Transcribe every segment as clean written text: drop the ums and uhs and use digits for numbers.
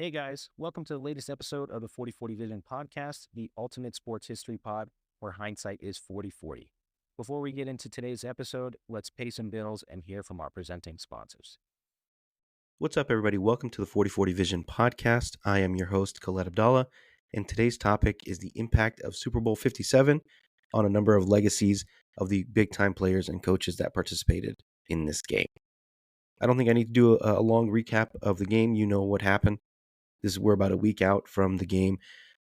Hey guys, welcome to the latest episode of the 4040 Vision podcast, the ultimate sports history pod where hindsight is 4040. Before we get into today's episode, let's pay some bills and hear from our presenting sponsors. What's up, everybody? Welcome to the 4040 Vision podcast. I am your host, Khaled Abdallah, and today's topic is the impact of Super Bowl 57 on a number of legacies of the big-time players and coaches that participated in this game. I don't think I need to do a long recap of the game. You know what happened. We're about a week out from the game.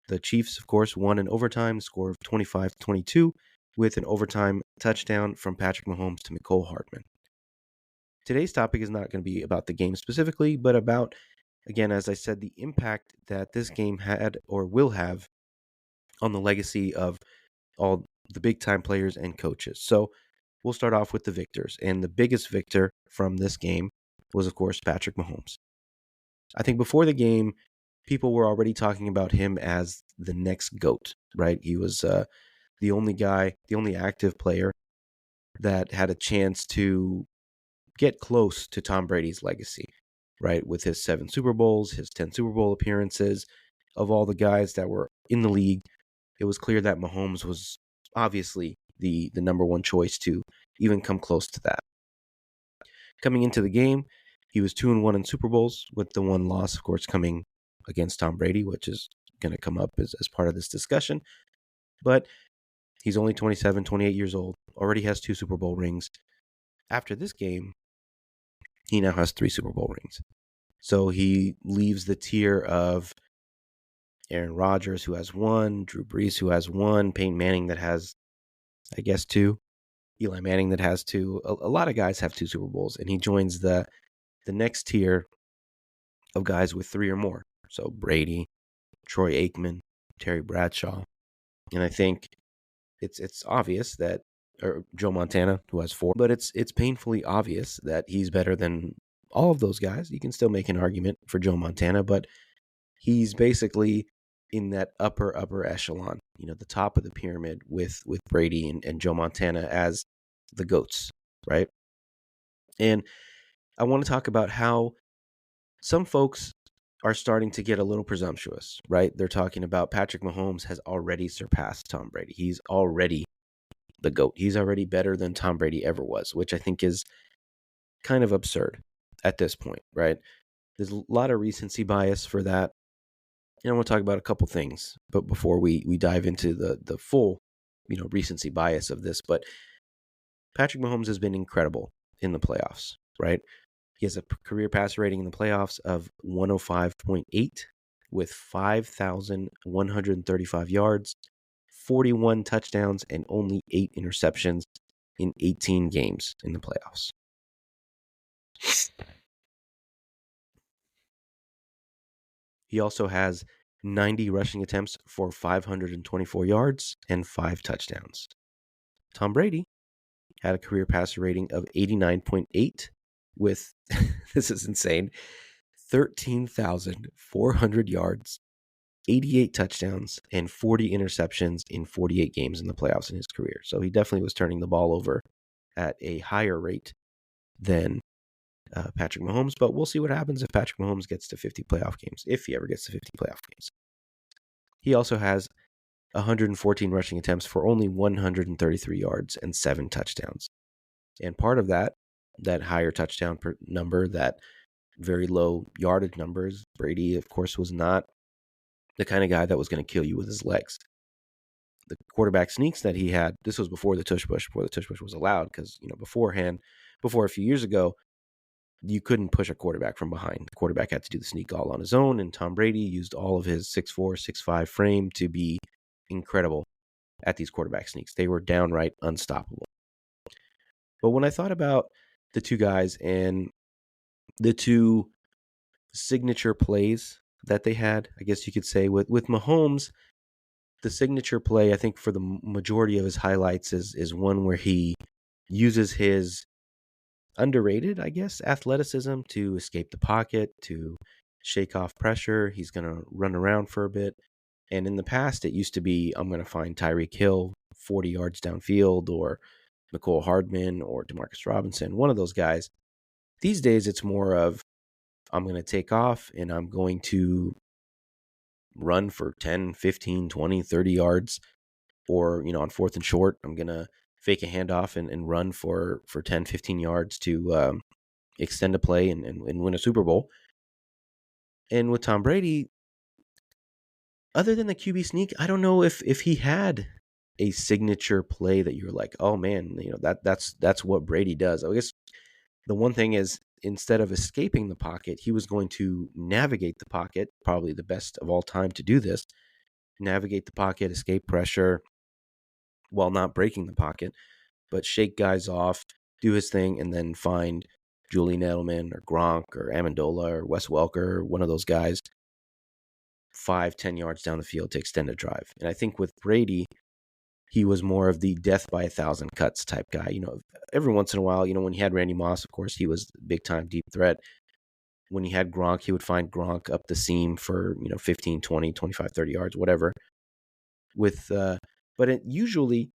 The Chiefs, of course, won in overtime, score of 25-22, with an overtime touchdown from Patrick Mahomes to Mecole Hardman. Today's topic is not going to be about the game specifically, but about, again, as I said, the impact that this game had or will have on the legacy of all the big-time players and coaches. So we'll start off with the victors. And the biggest victor from this game was, of course, Patrick Mahomes. I think before the game, people were already talking about him as the next GOAT, right? He was the only active player that had a chance to get close to Tom Brady's legacy, right? With his 7 Super Bowls, his 10 Super Bowl appearances, of all the guys that were in the league, it was clear that Mahomes was obviously the number one choice to even come close to that. Coming into the game, he was 2-1 in Super Bowls, with the one loss, of course, coming against Tom Brady, which is going to come up as part of this discussion. But he's only 27, 28 years old, already has 2 Super Bowl rings. After this game, he now has 3 Super Bowl rings. So he leaves the tier of Aaron Rodgers, who has 1, Drew Brees, who has 1, Peyton Manning that has, I guess, 2, Eli Manning that has 2. A lot of guys have 2 Super Bowls, and he joins the next tier of guys with 3 or more. So Brady, Troy Aikman, Terry Bradshaw. And I think it's obvious that, or Joe Montana, who has 4, but it's painfully obvious that he's better than all of those guys. You can still make an argument for Joe Montana, but he's basically in that upper echelon, the top of the pyramid with Brady and Joe Montana as the GOATs, right? And I want to talk about how some folks are starting to get a little presumptuous, right? They're talking about Patrick Mahomes has already surpassed Tom Brady. He's already the GOAT. He's already better than Tom Brady ever was, which I think is kind of absurd at this point, right? There's a lot of recency bias for that. And I want to talk about a couple things, but before we dive into the full, recency bias of this, but Patrick Mahomes has been incredible in the playoffs, right? He has a career passer rating in the playoffs of 105.8 with 5,135 yards, 41 touchdowns, and only 8 interceptions in 18 games in the playoffs. He also has 90 rushing attempts for 524 yards and 5 touchdowns. Tom Brady had a career passer rating of 89.8 with, this is insane, 13,400 yards, 88 touchdowns, and 40 interceptions in 48 games in the playoffs in his career. So he definitely was turning the ball over at a higher rate than Patrick Mahomes, but we'll see what happens if Patrick Mahomes gets to 50 playoff games, if he ever gets to 50 playoff games. He also has 114 rushing attempts for only 133 yards and 7 touchdowns. And part of that higher touchdown number, that very low yardage numbers, Brady, of course, was not the kind of guy that was going to kill you with his legs. The quarterback sneaks that he had, this was before the tush push was allowed, because, before a few years ago, you couldn't push a quarterback from behind. The quarterback had to do the sneak all on his own, and Tom Brady used all of his 6'4", 6'5" frame to be incredible at these quarterback sneaks. They were downright unstoppable. But when I thought about the two guys and the two signature plays that they had, I guess you could say, with Mahomes, the signature play, I think for the majority of his highlights, is one where he uses his underrated, I guess, athleticism to escape the pocket, to shake off pressure. He's going to run around for a bit. And in the past, it used to be, I'm going to find Tyreek Hill 40 yards downfield, or Mecole Hardman, or Demarcus Robinson, one of those guys. These days, it's more of, I'm going to take off and I'm going to run for 10, 15, 20, 30 yards. Or, on fourth and short, I'm going to fake a handoff and run for 10, 15 yards to extend a play and win a Super Bowl. And with Tom Brady, other than the QB sneak, I don't know if he had a signature play that you're like, oh man, that's what Brady does. I guess the one thing is, instead of escaping the pocket, he was going to navigate the pocket, probably the best of all time to do this, navigate the pocket, escape pressure while not breaking the pocket, but shake guys off, do his thing, and then find Julian Edelman or Gronk or Amendola or Wes Welker, or one of those guys 5-10 yards down the field to extend a drive. And I think with Brady, he was more of the death by 1,000 cuts type guy. Every once in a while, when he had Randy Moss, of course, he was big time deep threat. When he had Gronk, he would find Gronk up the seam for, 15, 20, 25, 30 yards, whatever. But usually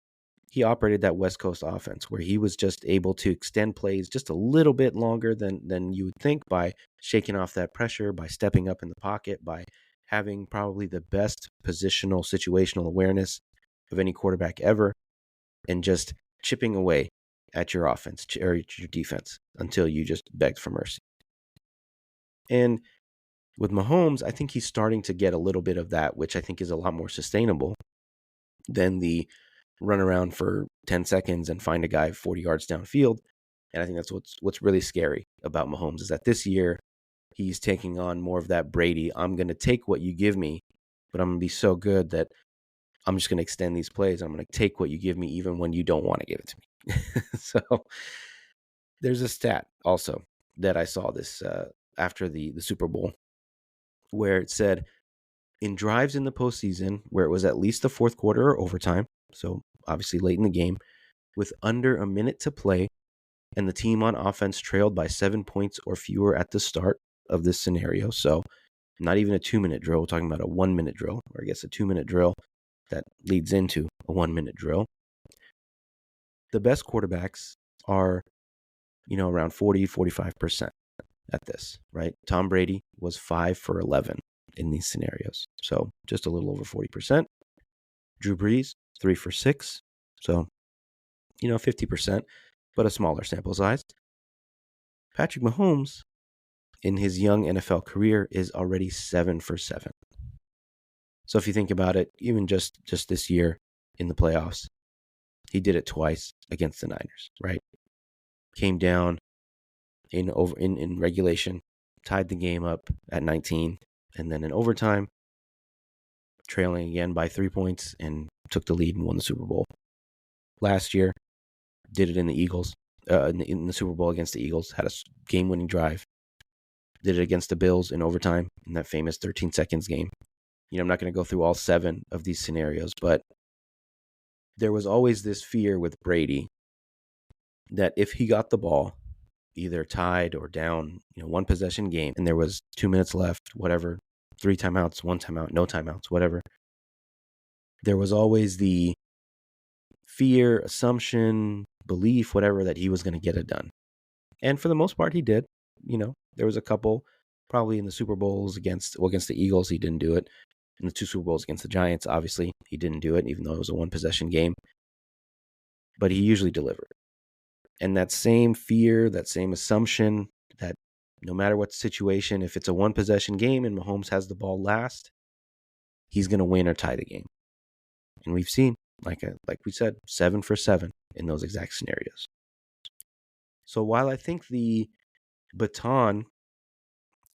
he operated that West Coast offense where he was just able to extend plays just a little bit longer than you would think by shaking off that pressure, by stepping up in the pocket, by having probably the best positional situational awareness of any quarterback ever, and just chipping away at your offense or your defense until you just begged for mercy. And with Mahomes, I think he's starting to get a little bit of that, which I think is a lot more sustainable than the run around for 10 seconds and find a guy 40 yards downfield. And I think that's what's really scary about Mahomes, is that this year he's taking on more of that Brady. I'm going to take what you give me, but I'm going to be so good that I'm just going to extend these plays. I'm going to take what you give me even when you don't want to give it to me. So there's a stat also that I saw this after the Super Bowl where it said, in drives in the postseason where it was at least the fourth quarter or overtime, so obviously late in the game, with under a minute to play and the team on offense trailed by 7 points or fewer at the start of this scenario, so not even a 2-minute drill, we're talking about a 1-minute drill, or I guess a 2-minute drill that leads into a 1-minute drill. The best quarterbacks are, around 40-45% at this, right? Tom Brady was 5 for 11 in these scenarios, so just a little over 40%. Drew Brees, 3 for 6, so 50%, but a smaller sample size. Patrick Mahomes, in his young NFL career, is already 7 for 7. So if you think about it, even just this year in the playoffs, he did it twice against the Niners, right? Came down in regulation, tied the game up at 19, and then in overtime, trailing again by 3 points, and took the lead and won the Super Bowl. Last year, did it in the Eagles, in the Super Bowl against the Eagles, had a game-winning drive. Did it against the Bills in overtime in that famous 13 seconds game. I'm not going to go through all 7 of these scenarios, but there was always this fear with Brady that if he got the ball, either tied or down, 1 possession game, and there was 2 minutes left, whatever, 3 timeouts, 1 timeout, no timeouts, whatever, there was always the fear, assumption, belief, whatever, that he was going to get it done. And for the most part, he did. There was a couple, probably in the Super Bowls against the Eagles, he didn't do it. In the 2 Super Bowls against the Giants, obviously, he didn't do it, even though it was a 1-possession game. But he usually delivered. And that same fear, that same assumption that no matter what the situation, if it's a 1-possession game and Mahomes has the ball last, he's going to win or tie the game. And we've seen, like we said, 7 for 7 in those exact scenarios. So while I think the baton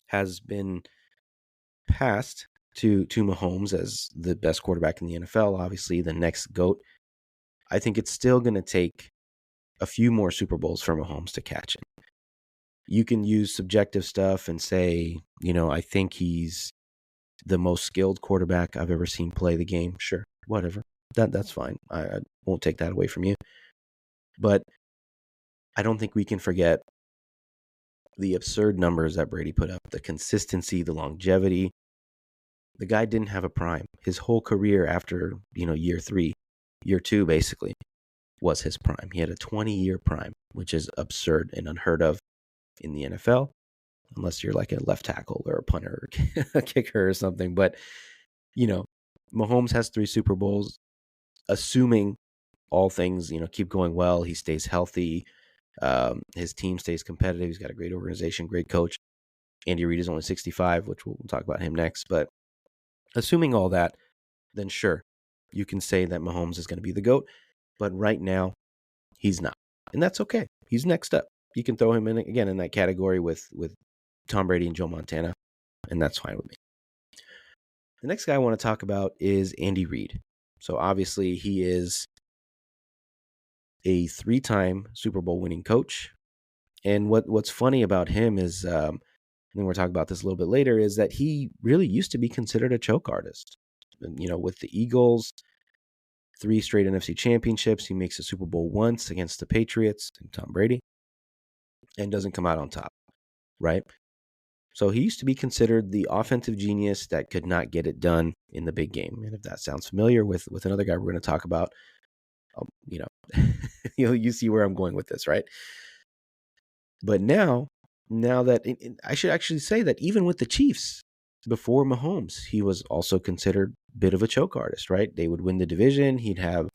has been passed to Mahomes as the best quarterback in the NFL, obviously the next GOAT, I think it's still going to take a few more Super Bowls for Mahomes to catch him. You can use subjective stuff and say, I think he's the most skilled quarterback I've ever seen play the game. Sure, whatever. That's fine. I won't take that away from you. But I don't think we can forget the absurd numbers that Brady put up, the consistency, the longevity. The guy didn't have a prime. His whole career after, year 3, year 2, basically, was his prime. He had a 20-year prime, which is absurd and unheard of in the NFL. unless you're like a left tackle or a punter or a kicker or something. But, Mahomes has 3 Super Bowls, assuming all things, keep going well. He stays healthy. His team stays competitive. He's got a great organization, great coach. Andy Reid is only 65, which we'll talk about him next. But assuming all that, then sure, you can say that Mahomes is going to be the GOAT. But right now, he's not. And that's okay. He's next up. You can throw him in again in that category with Tom Brady and Joe Montana, and that's fine with me. The next guy I want to talk about is Andy Reid. So obviously he is a 3-time Super Bowl winning coach. And what's funny about him is, and we'll talk about this a little bit later, is that he really used to be considered a choke artist. And, with the Eagles, 3 straight NFC championships, he makes a Super Bowl once against the Patriots and Tom Brady, and doesn't come out on top, right? So he used to be considered the offensive genius that could not get it done in the big game. And if that sounds familiar with another guy we're going to talk about, you see where I'm going with this, right? But now that I should actually say that even with the Chiefs, before Mahomes, he was also considered a bit of a choke artist, right? They would win the division. He'd have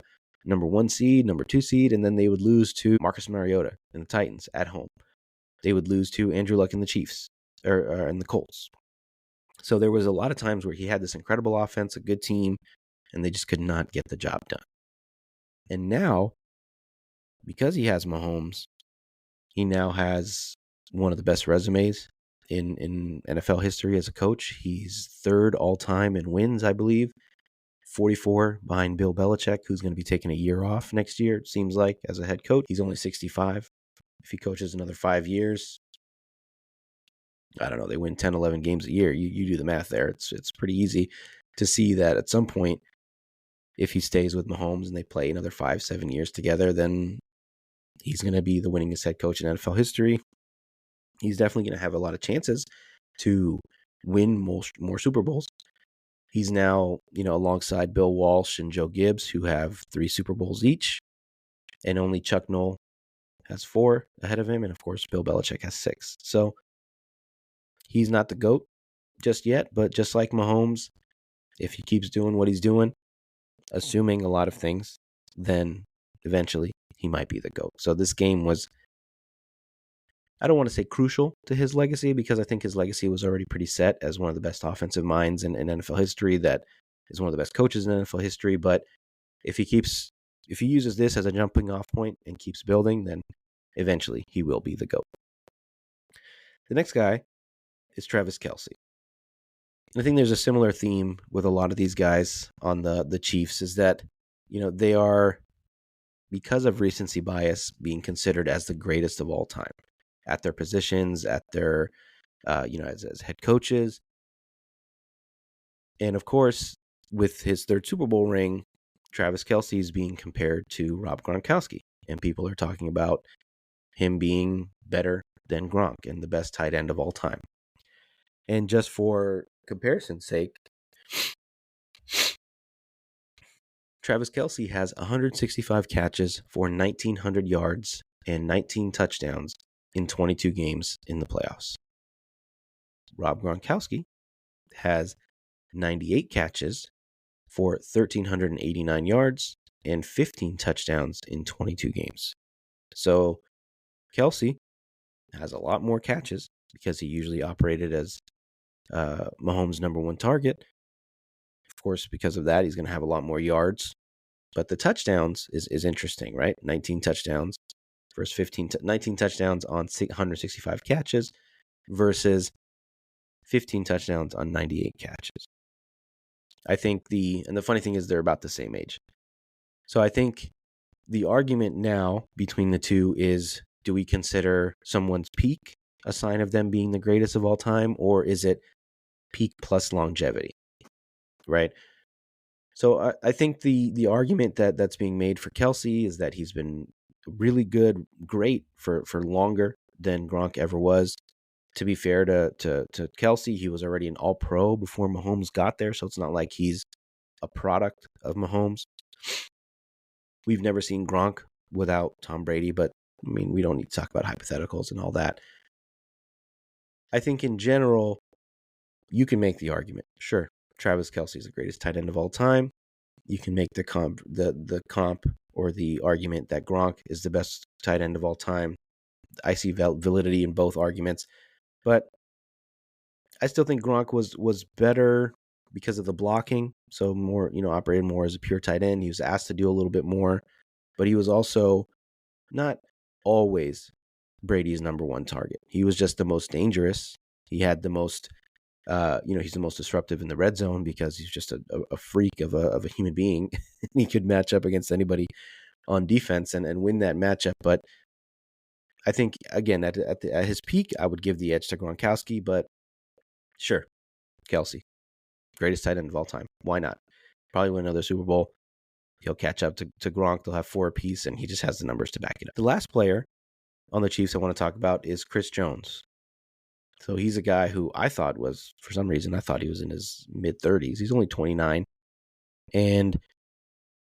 number 1 seed, number 2 seed, and then they would lose to Marcus Mariota and the Titans at home. They would lose to Andrew Luck and the Chiefs or and the Colts. So there was a lot of times where he had this incredible offense, a good team, and they just could not get the job done. And now, because he has Mahomes, he now has one of the best resumes in NFL history as a coach. He's 3rd all-time in wins, I believe. 44 behind Bill Belichick, who's going to be taking a year off next year, it seems like, as a head coach. He's only 65. If he coaches another 5 years, I don't know, they win 10, 11 games a year. You do the math there. It's pretty easy to see that at some point, if he stays with Mahomes and they play another 5, 7 years together, then he's going to be the winningest head coach in NFL history. He's definitely going to have a lot of chances to win more Super Bowls. He's now, alongside Bill Walsh and Joe Gibbs, who have 3 Super Bowls each, and only Chuck Noll has 4 ahead of him, and of course, Bill Belichick has 6. So he's not the GOAT just yet, but just like Mahomes, if he keeps doing what he's doing, assuming a lot of things, then eventually he might be the GOAT. So this game was, I don't want to say crucial to his legacy, because I think his legacy was already pretty set as one of the best offensive minds in NFL history, that is one of the best coaches in NFL history. But if he uses this as a jumping off point and keeps building, then eventually he will be the GOAT. The next guy is Travis Kelce. I think there's a similar theme with a lot of these guys on the Chiefs, is that, they are, because of recency bias, being considered as the greatest of all time at their positions, at their, as head coaches. And of course, with his 3rd Super Bowl ring, Travis Kelce is being compared to Rob Gronkowski. And people are talking about him being better than Gronk and the best tight end of all time. And just for comparison's sake, Travis Kelce has 165 catches for 1,900 yards and 19 touchdowns in 22 games in the playoffs. Rob Gronkowski has 98 catches for 1,389 yards and 15 touchdowns in 22 games. So Kelce has a lot more catches because he usually operated as Mahomes' number 1 target. Of course, because of that, he's going to have a lot more yards. But the touchdowns is interesting, right? 19 touchdowns versus 19 touchdowns on 165 catches versus 15 touchdowns on 98 catches. I think the funny thing is they're about the same age. So I think the argument now between the two is, do we consider someone's peak a sign of them being the greatest of all time, or is it peak plus longevity, right? So I think the argument that's being made for Kelce is that he's been really good, great for longer than Gronk ever was. To be fair to Kelce, he was already an all-pro before Mahomes got there, so it's not like he's a product of Mahomes. We've never seen Gronk without Tom Brady, but I mean, we don't need to talk about hypotheticals and all that. I think in general, you can make the argument. Sure, Travis Kelce is the greatest tight end of all time. You can make the comp or the argument that Gronk is the best tight end of all time. I see validity in both arguments, but I still think Gronk was better because of the blocking. So more, operated more as a pure tight end. He was asked to do a little bit more, but he was also not always Brady's number one target. He was just the most dangerous. He had the most, he's the most disruptive in the red zone because he's just a freak of a human being. He could match up against anybody on defense and win that matchup. But I think, again, at his peak, I would give the edge to Gronkowski, but sure, Kelce, greatest tight end of all time. Why not? Probably win another Super Bowl. He'll catch up to Gronk. They'll have 4 apiece, and he just has the numbers to back it up. The last player on the Chiefs I want to talk about is Chris Jones. So he's a guy who I thought was, for some reason, I thought he was in his mid-30s. He's only 29, and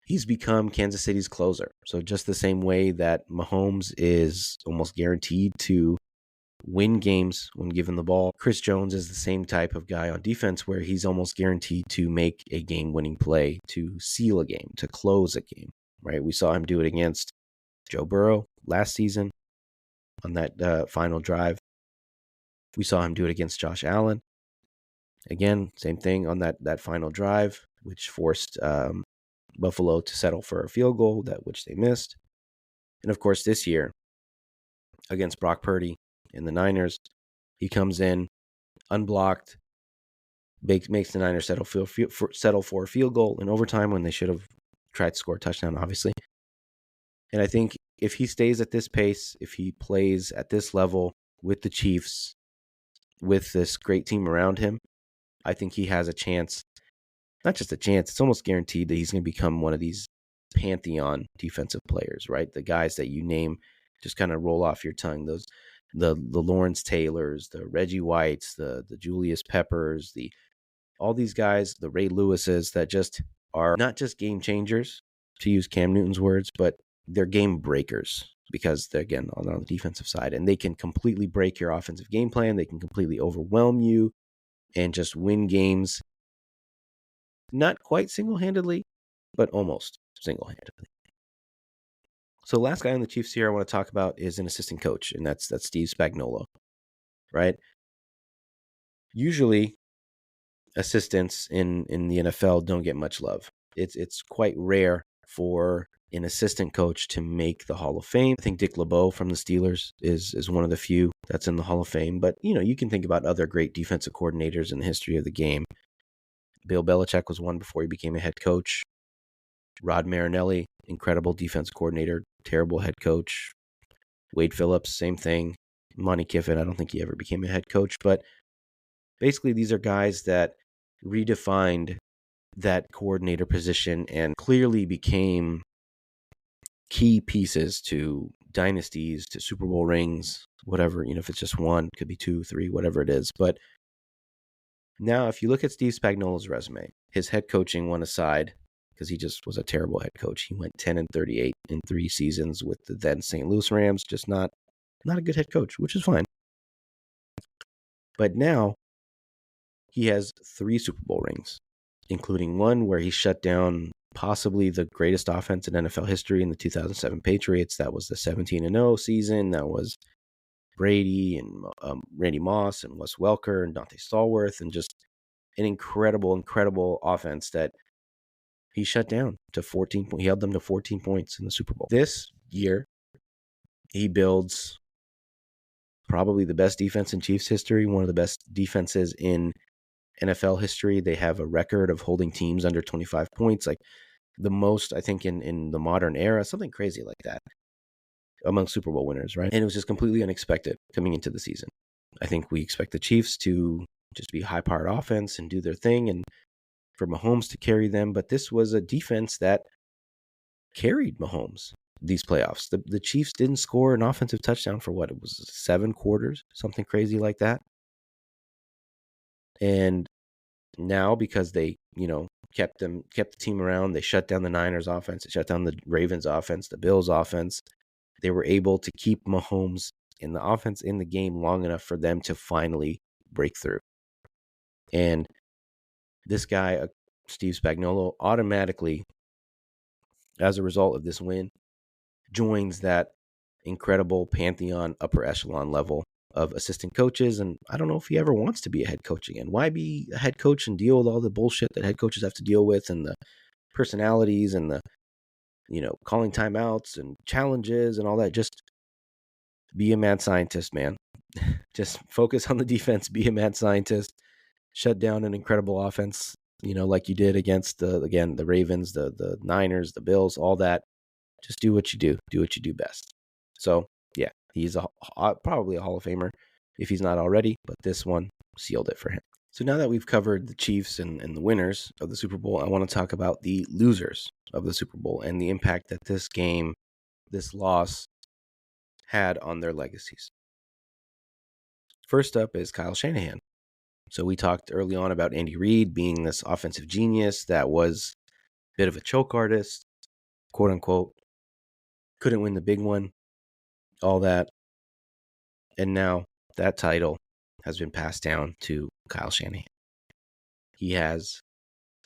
he's become Kansas City's closer. So just the same way that Mahomes is almost guaranteed to win games when given the ball, Chris Jones is the same type of guy on defense where he's almost guaranteed to make a game-winning play, to seal a game, to close a game, right? We saw him do it against Joe Burrow last season on that final drive. We saw him do it against Josh Allen. Again, same thing on that final drive, which forced Buffalo to settle for a field goal, which they missed. And of course, this year against Brock Purdy in the Niners, he comes in unblocked, makes the Niners settle for a field goal in overtime when they should have tried to score a touchdown, obviously. And I think if he stays at this pace, if he plays at this level with the Chiefs, with this great team around him, I think he has a chance. Not just a chance, it's almost guaranteed that he's going to become one of these pantheon defensive players, right? The guys that you name just kind of roll off your tongue. The Lawrence Taylors, the Reggie Whites, the Julius Peppers, all these guys, the Ray Lewises that just are not just game changers, to use Cam Newton's words, but they're game breakers because they're, again, on the defensive side, and they can completely break your offensive game plan. They can completely overwhelm you and just win games. Not quite single-handedly, but almost single-handedly. So the last guy on the Chiefs here I want to talk about is an assistant coach, and that's Steve Spagnuolo, right? Usually, assistants in the NFL don't get much love. It's quite rare for an assistant coach to make the Hall of Fame. I think Dick LeBeau from the Steelers is one of the few that's in the Hall of Fame. But, you can think about other great defensive coordinators in the history of the game. Bill Belichick was one before he became a head coach. Rod Marinelli, incredible defense coordinator, terrible head coach. Wade Phillips, same thing. Monty Kiffin, I don't think he ever became a head coach. But basically, these are guys that redefined that coordinator position and clearly became key pieces to dynasties, to Super Bowl rings, whatever, if it's just one, could be 2, 3, whatever it is. But now, if you look at Steve Spagnuolo's resume, his head coaching one aside, because he just was a terrible head coach. He went 10-38 in 3 seasons with the then St. Louis Rams, just not a good head coach, which is fine. But now, he has 3 Super Bowl rings, including one where he shut down possibly the greatest offense in NFL history in the 2007 Patriots. That was the 17-0 season. That was Brady and Randy Moss and Wes Welker and Dante Stallworth, and just an incredible, incredible offense that he shut down to 14 points. He held them to 14 points in the Super Bowl. This year, he builds probably the best defense in Chiefs history, one of the best defenses in NFL history. They have a record of holding teams under 25 points, like the most, I think, in the modern era, something crazy like that, among Super Bowl winners, right? And it was just completely unexpected coming into the season. I think we expect the Chiefs to just be high-powered offense and do their thing, and for Mahomes to carry them. But this was a defense that carried Mahomes these playoffs. The Chiefs didn't score an offensive touchdown for what? It was 7 quarters, something crazy like that. And now, because they, kept the team around, they shut down the Niners offense, they shut down the Ravens offense, the Bills offense. They were able to keep Mahomes in the offense in the game long enough for them to finally break through. And this guy, Steve Spagnuolo, automatically, as a result of this win, joins that incredible pantheon upper echelon level of assistant coaches. And I don't know if he ever wants to be a head coach again. Why be a head coach and deal with all the bullshit that head coaches have to deal with, and the personalities and the, calling timeouts and challenges and all that? Just be a mad scientist, man. Just focus on the defense, be a mad scientist, shut down an incredible offense, like you did against the Ravens, the Niners, the Bills, all that. Just do what you do. Do what you do best. So, yeah, he's probably a Hall of Famer if he's not already, but this one sealed it for him. So now that we've covered the Chiefs and the winners of the Super Bowl, I want to talk about the losers of the Super Bowl and the impact that this loss had on their legacies. First up is Kyle Shanahan. So we talked early on about Andy Reid being this offensive genius that was a bit of a choke artist, quote unquote. Couldn't win the big one, all that. And now that title has been passed down to Kyle Shanahan. He has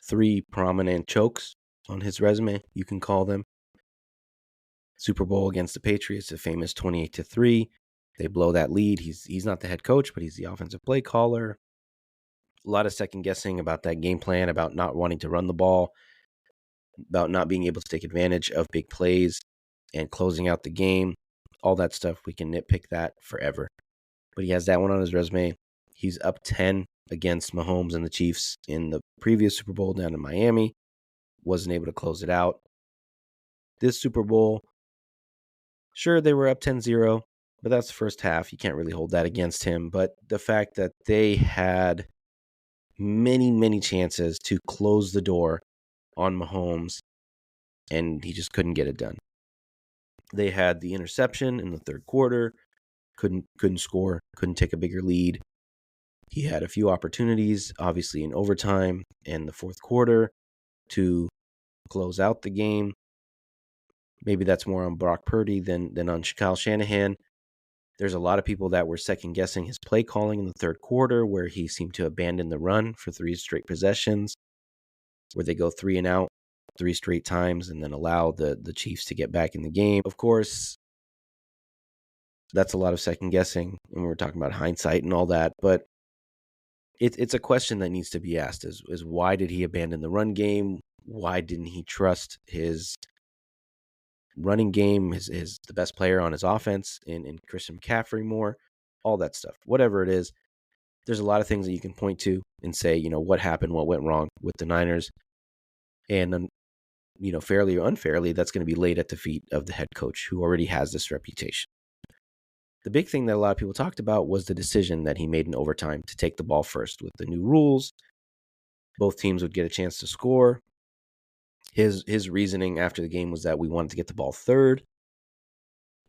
3 prominent chokes on his resume, you can call them. Super Bowl against the Patriots, a famous 28-3. They blow that lead. He's not the head coach, but he's the offensive play caller. A lot of second guessing about that game plan, about not wanting to run the ball, about not being able to take advantage of big plays and closing out the game. All that stuff, we can nitpick that forever. But he has that one on his resume. He's up 10 against Mahomes and the Chiefs in the previous Super Bowl down in Miami. Wasn't able to close it out. This Super Bowl, sure, they were up 10-0, but that's the first half. You can't really hold that against him. But the fact that they had many, many chances to close the door on Mahomes, and he just couldn't get it done. They had the interception in the third quarter, couldn't score, couldn't take a bigger lead. He had a few opportunities, obviously in overtime and the fourth quarter, to close out the game. Maybe that's more on Brock Purdy than on Kyle Shanahan. There's a lot of people that were second-guessing his play calling in the third quarter, where he seemed to abandon the run for 3 straight possessions, where they go 3 and out 3 straight times and then allow the Chiefs to get back in the game. Of course, that's a lot of second-guessing, and we're talking about hindsight and all that, but it's a question that needs to be asked, is why did he abandon the run game? Why didn't he trust his running game, his the best player on his offense in Christian McCaffrey more? All that stuff. Whatever it is, there's a lot of things that you can point to and say, what happened, what went wrong with the Niners. And, fairly or unfairly, that's going to be laid at the feet of the head coach, who already has this reputation. The big thing that a lot of people talked about was the decision that he made in overtime to take the ball first. With the new rules, both teams would get a chance to score. His reasoning after the game was that we wanted to get the ball third,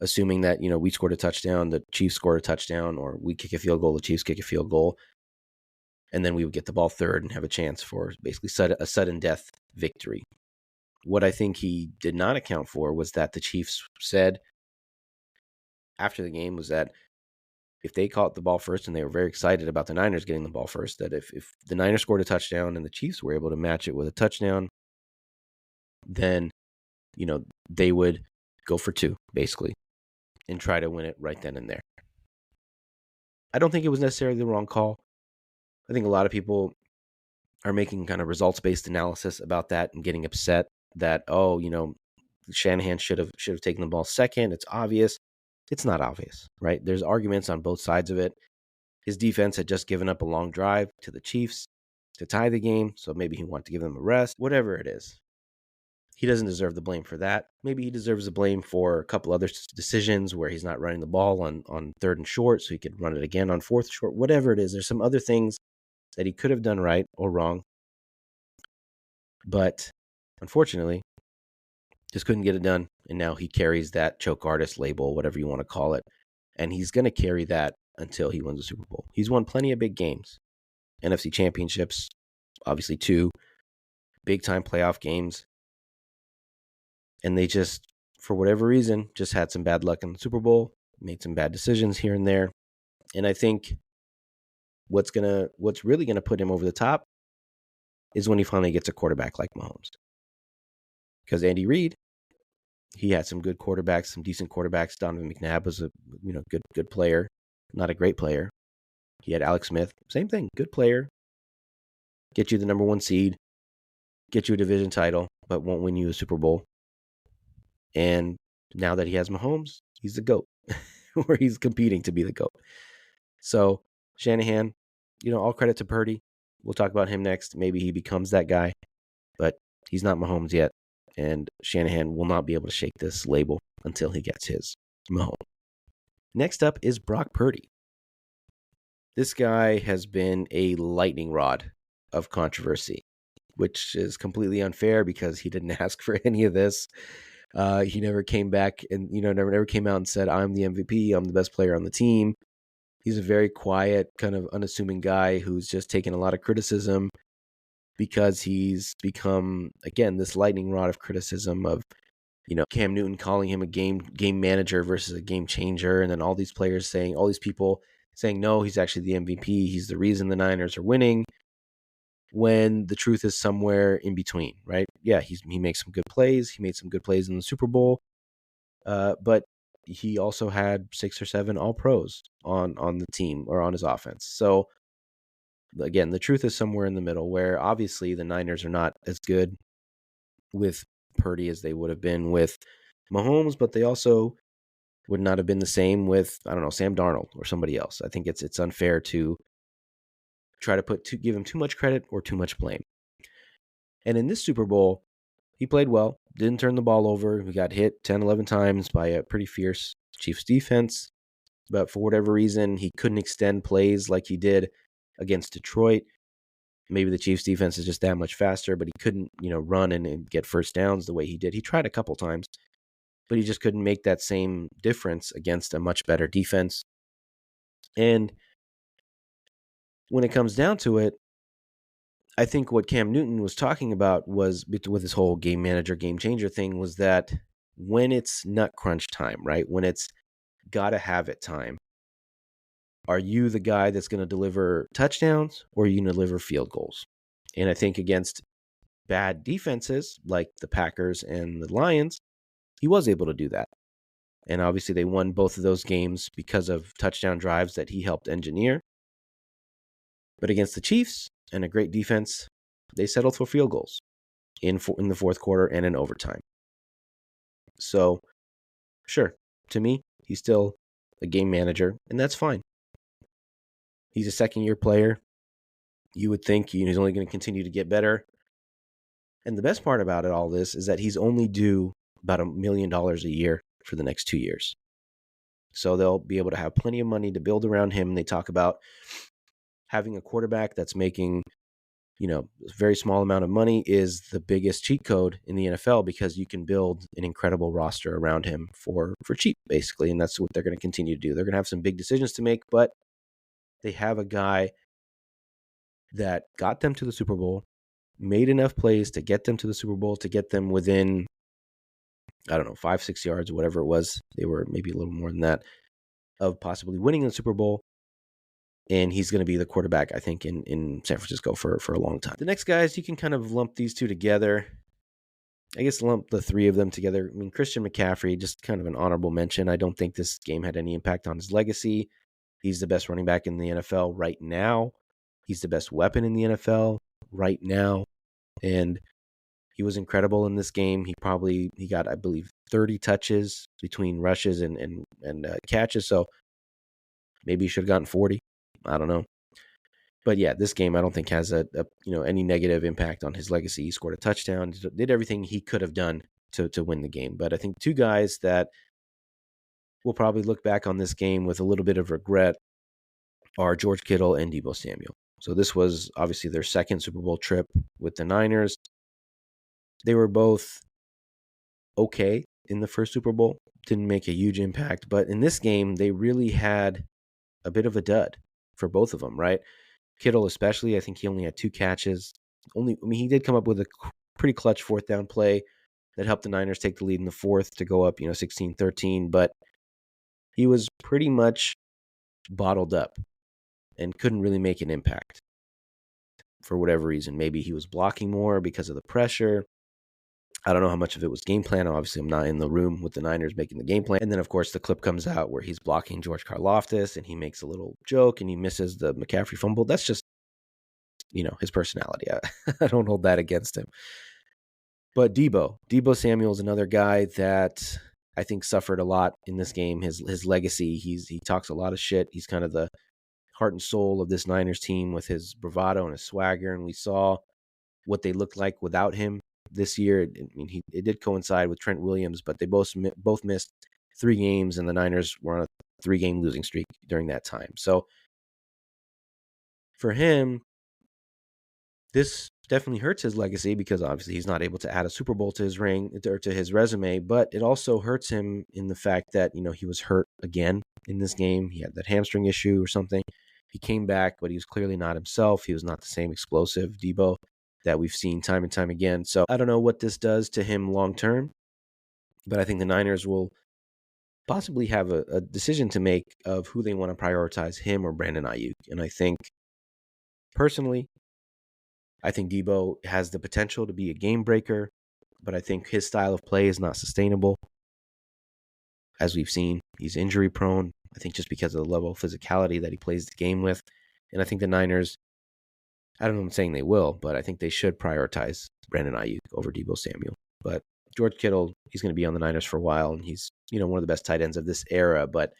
assuming that, we scored a touchdown, the Chiefs scored a touchdown, or we kick a field goal, the Chiefs kick a field goal, and then we would get the ball third and have a chance for basically a sudden death victory. What I think he did not account for was that the Chiefs said after the game was that if they caught the ball first, and they were very excited about the Niners getting the ball first, that if the Niners scored a touchdown and the Chiefs were able to match it with a touchdown, then, they would go for 2, basically, and try to win it right then and there. I don't think it was necessarily the wrong call. I think a lot of people are making kind of results-based analysis about that and getting upset that, Shanahan should have taken the ball second. It's obvious. It's not obvious, right? There's arguments on both sides of it. His defense had just given up a long drive to the Chiefs to tie the game, so maybe he wanted to give them a rest. Whatever it is, he doesn't deserve the blame for that. Maybe he deserves the blame for a couple other decisions where he's not running the ball on third and short, so he could run it again on fourth short. Whatever it is, there's some other things that he could have done right or wrong, but unfortunately, just couldn't get it done. And now he carries that choke artist label, whatever you want to call it. And he's going to carry that until he wins the Super Bowl. He's won plenty of big games. NFC championships, obviously 2 big-time playoff games. And they just, for whatever reason, just had some bad luck in the Super Bowl. made some bad decisions here and there. And I think what's really gonna put him over the top is when he finally gets a quarterback like Mahomes. Because Andy Reid, he had some good quarterbacks, some decent quarterbacks. Donovan McNabb was a good player, not a great player. He had Alex Smith, same thing, good player. Get you the number 1 seed, get you a division title, but won't win you a Super Bowl. And now that he has Mahomes, he's the GOAT, or he's competing to be the GOAT. So Shanahan, all credit to Purdy. We'll talk about him next. Maybe he becomes that guy, but he's not Mahomes yet. And Shanahan will not be able to shake this label until he gets his Mahomes. Next up is Brock Purdy. This guy has been a lightning rod of controversy, which is completely unfair because he didn't ask for any of this. He never came back and, never came out and said, I'm the MVP, I'm the best player on the team. He's a very quiet, kind of unassuming guy who's just taken a lot of criticism because he's become, again, this lightning rod of criticism of, Cam Newton calling him a game manager versus a game changer. And then all these people saying, no, he's actually the MVP. He's the reason the Niners are winning, when the truth is somewhere in between, right? Yeah, he makes some good plays. He made some good plays in the Super Bowl. But he also had 6 or 7 All-Pros on the team or on his offense. So again, the truth is somewhere in the middle, where obviously the Niners are not as good with Purdy as they would have been with Mahomes, but they also would not have been the same with, I don't know, Sam Darnold or somebody else. I think it's unfair to try to give him too much credit or too much blame. And in this Super Bowl, he played well, didn't turn the ball over. He got hit 10, 11 times by a pretty fierce Chiefs defense, but for whatever reason, he couldn't extend plays like he did against Detroit. Maybe the Chiefs defense is just that much faster, but he couldn't, run and get first downs the way he did. He tried a couple times, but he just couldn't make that same difference against a much better defense. And when it comes down to it, I think what Cam Newton was talking about was, with this whole game manager, game changer thing, was that when it's nut crunch time, right? When it's gotta have it time, are you the guy that's going to deliver touchdowns, or are you going to deliver field goals? And I think against bad defenses like the Packers and the Lions, he was able to do that. And obviously they won both of those games because of touchdown drives that he helped engineer. But against the Chiefs and a great defense, they settled for field goals in the fourth quarter and in overtime. So, sure, to me, he's still a game manager, and that's fine. He's a second-year player. You would think he's only going to continue to get better. And the best part about all this is that he's only due about $1 million a year for the next 2 years. So they'll be able to have plenty of money to build around him. They talk about having a quarterback that's making, a very small amount of money is the biggest cheat code in the NFL, because you can build an incredible roster around him for cheap, basically. And that's what they're going to continue to do. They're going to have some big decisions to make, but they have a guy that got them to the Super Bowl, made enough plays to get them to the Super Bowl, to get them within, 5-6 yards, whatever it was. They were maybe a little more than that, of possibly winning the Super Bowl. And he's going to be the quarterback, I think, in San Francisco for a long time. The next guys, you can kind of lump these two together. I guess lump the three of them together. I mean, Christian McCaffrey, just kind of an honorable mention. I don't think this game had any impact on his legacy. He's the best running back in the NFL right now. He's the best weapon in the NFL right now. And he was incredible in this game. He got, I believe, 30 touches between rushes and catches. So maybe he should have gotten 40. I don't know. But yeah, this game I don't think has any negative impact on his legacy. He scored a touchdown, did everything he could have done to win the game. But I think two guys that will probably look back on this game with a little bit of regret are George Kittle and Deebo Samuel. So this was obviously their second Super Bowl trip with the Niners. They were both okay in the first Super Bowl, didn't make a huge impact. But in this game, they really had a bit of a dud for both of them, right? Kittle especially, I think he only had 2 catches. He did come up with a pretty clutch fourth down play that helped the Niners take the lead in the fourth to go up, 16-13. But he was pretty much bottled up and couldn't really make an impact for whatever reason. Maybe he was blocking more because of the pressure. I don't know how much of it was game plan. Obviously, I'm not in the room with the Niners making the game plan. And then, of course, the clip comes out where he's blocking George Karlaftis and he makes a little joke and he misses the McCaffrey fumble. That's just, his personality. I don't hold that against him. But Deebo Samuel is another guy that I think suffered a lot in this game. His legacy, he talks a lot of shit. He's kind of the heart and soul of this Niners team with his bravado and his swagger. And we saw what they looked like without him this year. It did coincide with Trent Williams, but they both missed 3 games, and the Niners were on a 3-game losing streak during that time. So for him, this definitely hurts his legacy because obviously he's not able to add a Super Bowl to his ring or to his resume, but it also hurts him in the fact that, he was hurt again in this game. He had that hamstring issue or something. He came back, but he was clearly not himself. He was not the same explosive Deebo that we've seen time and time again. So I don't know what this does to him long term, but I think the Niners will possibly have a decision to make of who they want to prioritize, him or Brandon Ayuk. And I think, personally, I think Deebo has the potential to be a game breaker, but I think his style of play is not sustainable. As we've seen, he's injury prone, I think just because of the level of physicality that he plays the game with. And I think the Niners, I don't know if I'm saying they will, but I think they should prioritize Brandon Ayuk over Deebo Samuel. But George Kittle, he's going to be on the Niners for a while, and he's, one of the best tight ends of this era, but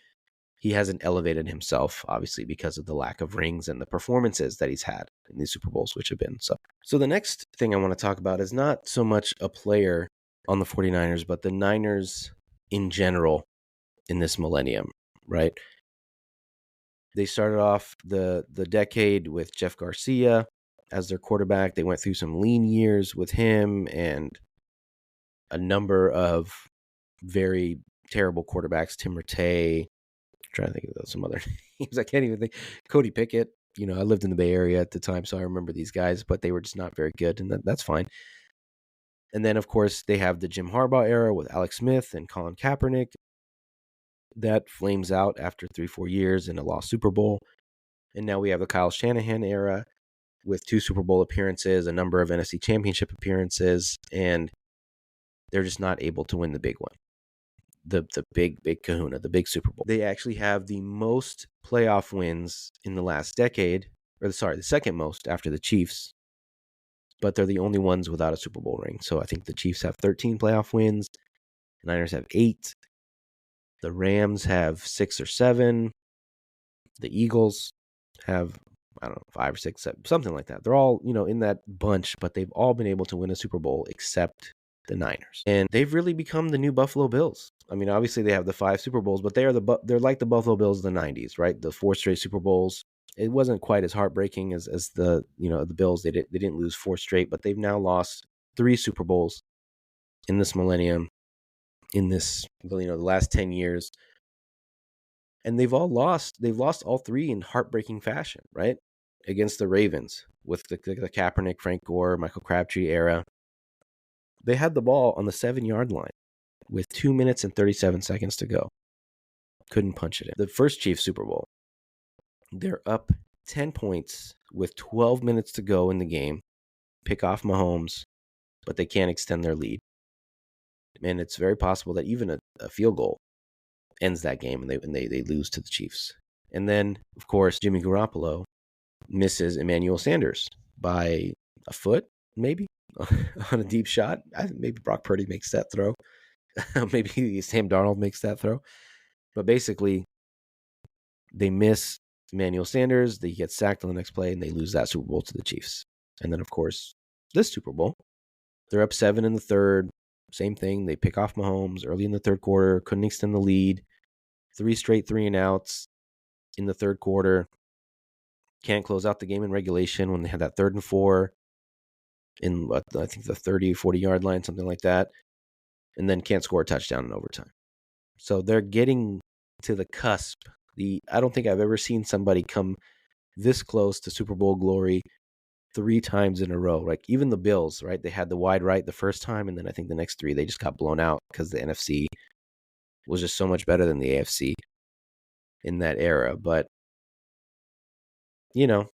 he hasn't elevated himself, obviously, because of the lack of rings and the performances that he's had in these Super Bowls, which have been so. So the next thing I want to talk about is not so much a player on the 49ers, but the Niners in general in this millennium, right? They started off the decade with Jeff Garcia as their quarterback. They went through some lean years with him and a number of very terrible quarterbacks. Tim Rattay, I'm trying to think of some other names. I can't even think. Cody Pickett. I lived in the Bay Area at the time, so I remember these guys, but they were just not very good, and that's fine. And then, of course, they have the Jim Harbaugh era with Alex Smith and Colin Kaepernick. That flames out after 3-4 years in a lost Super Bowl. And now we have the Kyle Shanahan era with 2 Super Bowl appearances, a number of NFC Championship appearances, and they're just not able to win the big one. The big kahuna, the big Super Bowl. They actually have the most playoff wins in the last decade, the second most after the Chiefs, but they're the only ones without a Super Bowl ring. So I think the Chiefs have 13 playoff wins. The Niners have 8. The Rams have 6 or 7. The Eagles have, 5 or 6, 7, something like that. They're all, in that bunch, but they've all been able to win a Super Bowl except the Niners. And they've really become the new Buffalo Bills. Obviously they have the 5 Super Bowls, but they're like the Buffalo Bills of the 90s, right? The 4 straight Super Bowls. It wasn't quite as heartbreaking as the, the Bills. They didn't lose 4 straight, but they've now lost 3 Super Bowls in this millennium, in this, the last 10 years. And they've lost all 3 in heartbreaking fashion, right? Against the Ravens with the Kaepernick, Frank Gore, Michael Crabtree era. They had the ball on the 7-yard line with 2 minutes and 37 seconds to go. Couldn't punch it in. The first Chiefs Super Bowl, they're up 10 points with 12 minutes to go in the game, pick off Mahomes, but they can't extend their lead. And it's very possible that even a field goal ends that game and they lose to the Chiefs. And then, of course, Jimmy Garoppolo misses Emmanuel Sanders by a foot, maybe, on a deep shot. Maybe Brock Purdy makes that throw. Maybe Sam Darnold makes that throw. But basically, they miss Emmanuel Sanders. They get sacked on the next play, and they lose that Super Bowl to the Chiefs. And then, of course, this Super Bowl, they're up 7 in the third. Same thing. They pick off Mahomes early in the third quarter. Couldn't extend the lead. 3 straight 3-and-outs in the third quarter. Can't close out the game in regulation when they had that 3rd and 4 in, I think, the 30, 40-yard line, something like that. And then can't score a touchdown in overtime. So they're getting to the cusp. I don't think I've ever seen somebody come this close to Super Bowl glory 3 times in a row. Like even the Bills, right? They had the wide right the first time, and then I think the next 3 they just got blown out because the NFC was just so much better than the AFC. in that era. But, you know,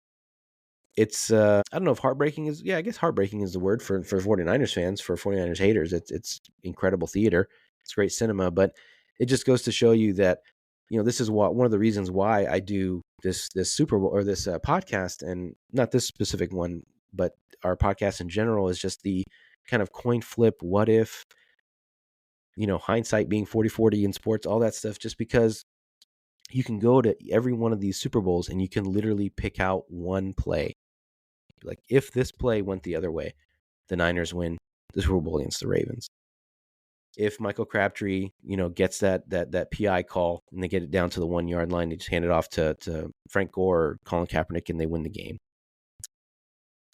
it's I don't know if heartbreaking is, I guess heartbreaking is the word for 49ers fans, for 49ers haters. It's incredible theater. It's great cinema, but it just goes to show you that, this is one of the reasons why I do this Super Bowl or this podcast, and not this specific one, but our podcast in general, is just the kind of coin flip, what if, hindsight being 40/40 in sports, all that stuff, just because you can go to every one of these Super Bowls and you can literally pick out one play. Like, if this play went the other way, the Niners win the Super Bowl against the Ravens. If Michael Crabtree, gets that PI call and they get it down to the 1 yard line, they just hand it off to Frank Gore or Colin Kaepernick and they win the game.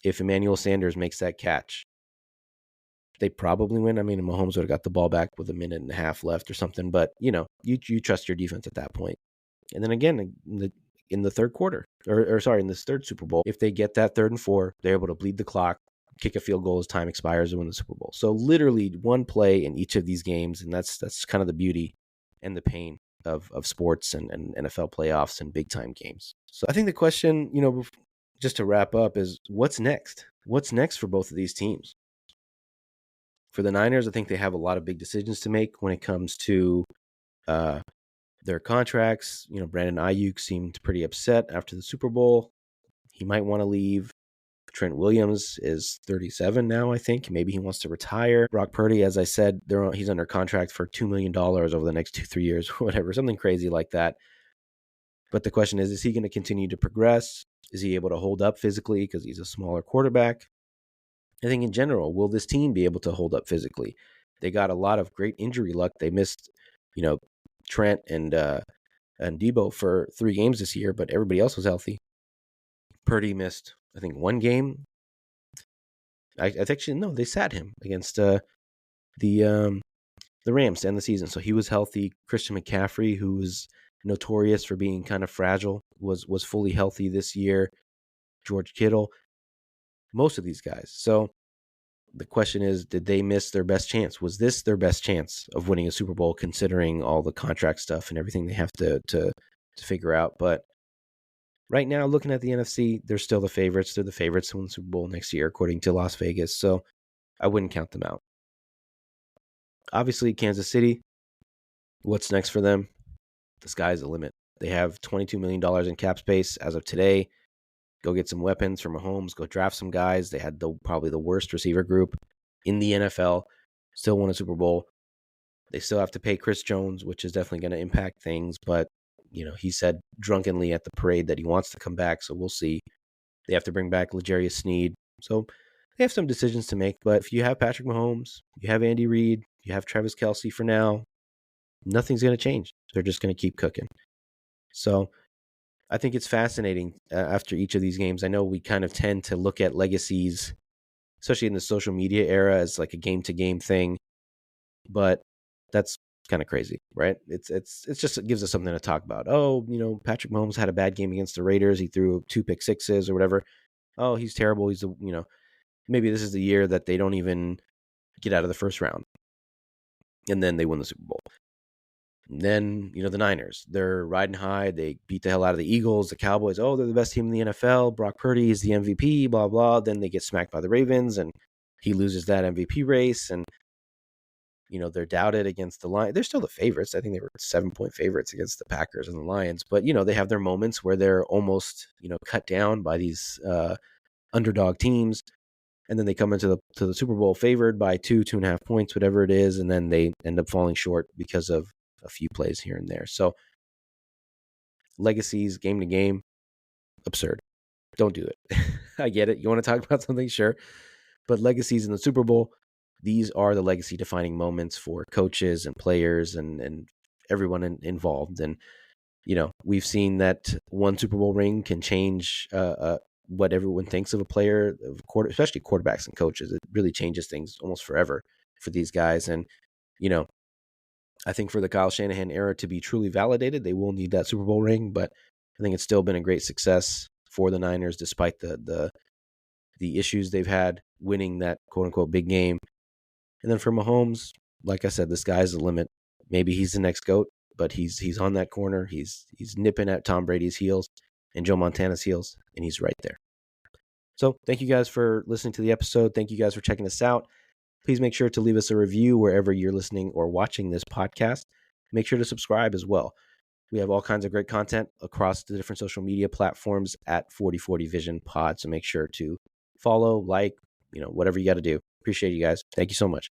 If Emmanuel Sanders makes that catch, they probably win. I mean, Mahomes would have got the ball back with a minute and a half left or something, but you trust your defense at that point. And then again, in the third quarter, in this third Super Bowl, if they get that 3rd and 4, they're able to bleed the clock, kick a field goal as time expires, and win the Super Bowl. So literally one play in each of these games, and that's kind of the beauty and the pain of sports and NFL playoffs and big time games. So I think the question, just to wrap up, is what's next? What's next for both of these teams? For the Niners, I think they have a lot of big decisions to make when it comes to their contracts. Brandon Ayuk seemed pretty upset after the Super Bowl. He might want to leave. Trent Williams is 37 now, I think. Maybe he wants to retire. Brock Purdy, as I said, he's under contract for $2 million over the next 2-3 years, whatever, something crazy like that. But the question is he going to continue to progress? Is he able to hold up physically because he's a smaller quarterback? I think in general, will this team be able to hold up physically? They got a lot of great injury luck. They missed, Trent and Debo for 3 games this year, but everybody else was healthy. Purdy missed, I think, 1 game. I actually, no, they sat him against the Rams to end the season, so he was healthy. Christian McCaffrey, who was notorious for being kind of fragile, was fully healthy this year. George Kittle, most of these guys. So the question is, did they miss their best chance? Was this their best chance of winning a Super Bowl, considering all the contract stuff and everything they have to figure out? But right now, looking at the NFC, they're still the favorites. They're the favorites to win the Super Bowl next year, according to Las Vegas. So I wouldn't count them out. Obviously, Kansas City, what's next for them? The sky's the limit. They have $22 million in cap space as of today. Go get some weapons for Mahomes. Go draft some guys. They had probably the worst receiver group in the NFL. Still won a Super Bowl. They still have to pay Chris Jones, which is definitely going to impact things. But, he said drunkenly at the parade that he wants to come back. So we'll see. They have to bring back L'Jarius Sneed. So they have some decisions to make. But if you have Patrick Mahomes, you have Andy Reid, you have Travis Kelce for now, nothing's going to change. They're just going to keep cooking. So I think it's fascinating after each of these games. I know we kind of tend to look at legacies, especially in the social media era, as like a game-to-game thing, but that's kind of crazy, right? It's just, it gives us something to talk about. Oh, Patrick Mahomes had a bad game against the Raiders. He threw 2 pick sixes or whatever. Oh, he's terrible. He's maybe this is the year that they don't even get out of the first round, and then they win the Super Bowl. And then, the Niners, they're riding high. They beat the hell out of the Eagles, the Cowboys. Oh, they're the best team in the NFL. Brock Purdy is the MVP, blah, blah. Then they get smacked by the Ravens, and he loses that MVP race. And, they're doubted against the Lions. They're still the favorites. I think they were 7-point favorites against the Packers and the Lions. But, they have their moments where they're almost, cut down by these underdog teams. And then they come into the Super Bowl favored by 2.5 points, whatever it is. And then they end up falling short because of a few plays here and there. So legacies, game to game, absurd. Don't do it. I get it. You want to talk about something? Sure. But legacies in the Super Bowl, these are the legacy defining moments for coaches and players and everyone involved. And, we've seen that one Super Bowl ring can change what everyone thinks of a player, especially quarterbacks and coaches. It really changes things almost forever for these guys. And, I think for the Kyle Shanahan era to be truly validated, they will need that Super Bowl ring. But I think it's still been a great success for the Niners, despite the issues they've had winning that quote unquote big game. And then for Mahomes, like I said, the sky's the limit. Maybe he's the next GOAT. but he's on that corner. He's nipping at Tom Brady's heels and Joe Montana's heels, and he's right there. So thank you guys for listening to the episode. Thank you guys for checking us out. Please make sure to leave us a review wherever you're listening or watching this podcast. Make sure to subscribe as well. We have all kinds of great content across the different social media platforms at 4040 Vision Pod. So make sure to follow, like, whatever you got to do. Appreciate you guys. Thank you so much.